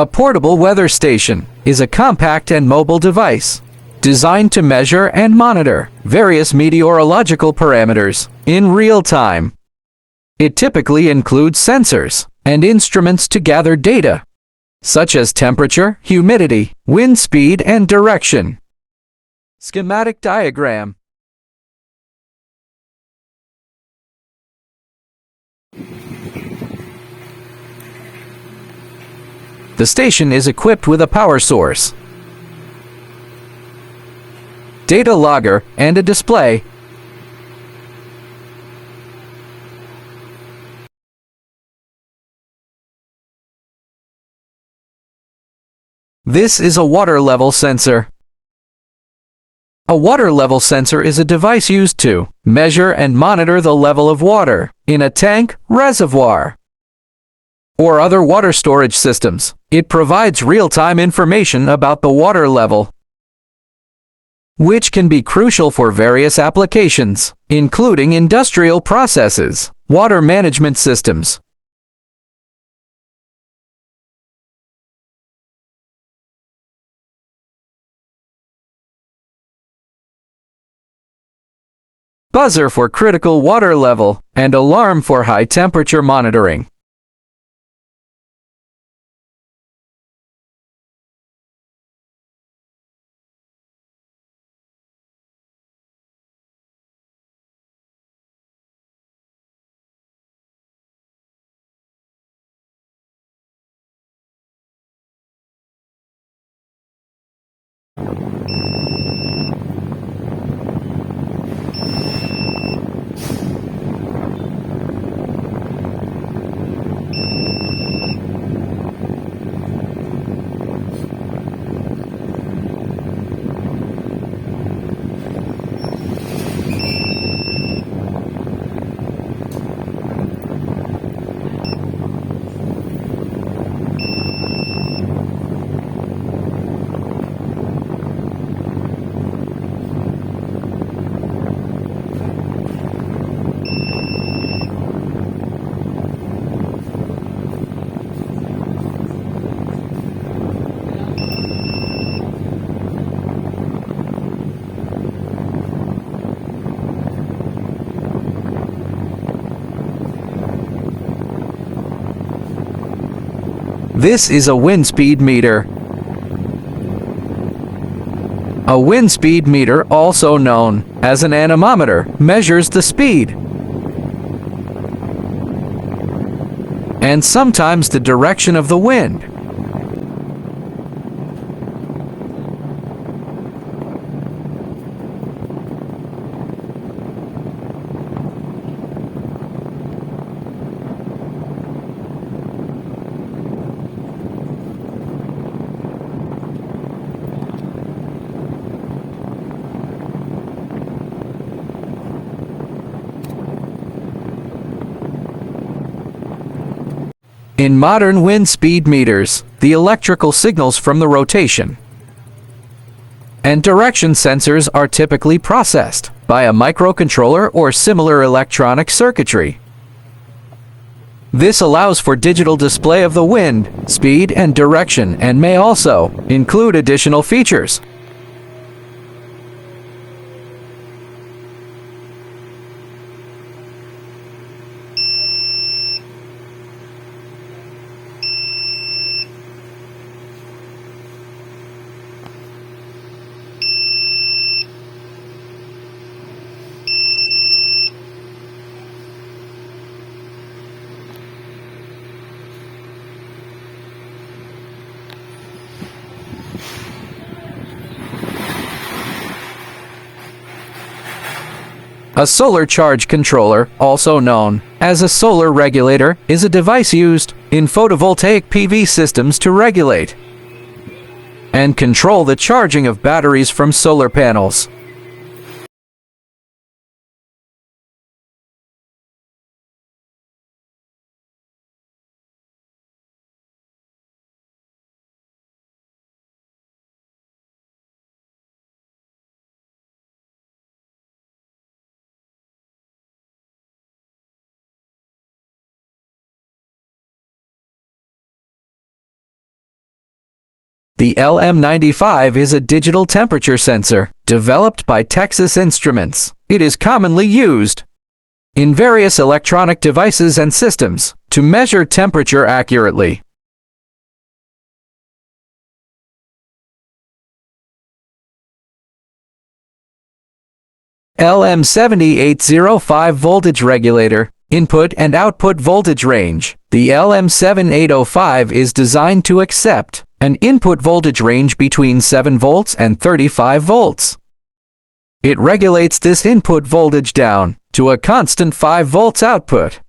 A portable weather station is a compact and mobile device designed to measure and monitor various meteorological parameters in real time. It typically includes sensors and instruments to gather data, such as temperature, humidity, wind speed, and direction. Schematic diagram. The station is equipped with a power source, data logger, and a display. This is a water level sensor. A water level sensor is a device used to measure and monitor the level of water in a tank, reservoir, or other water storage systems. It provides real-time information about the water level, which can be crucial for various applications, including industrial processes, water management systems, buzzer for critical water level, and alarm for high temperature monitoring. This is a wind speed meter. A wind speed meter, also known as an anemometer, measures the speed and sometimes the direction of the wind. In modern wind speed meters, the electrical signals from the rotation and direction sensors are typically processed by a microcontroller or similar electronic circuitry. This allows for digital display of the wind, speed, and direction, and may also include additional features. A solar charge controller, also known as a solar regulator, is a device used in photovoltaic PV systems to regulate and control the charging of batteries from solar panels. The LM95 is a digital temperature sensor developed by Texas Instruments. It is commonly used in various electronic devices and systems to measure temperature accurately. LM7805 voltage regulator, input and output voltage range. The LM7805 is designed to accept an input voltage range between 7 volts and 35 volts. It regulates this input voltage down to a constant 5 volts output.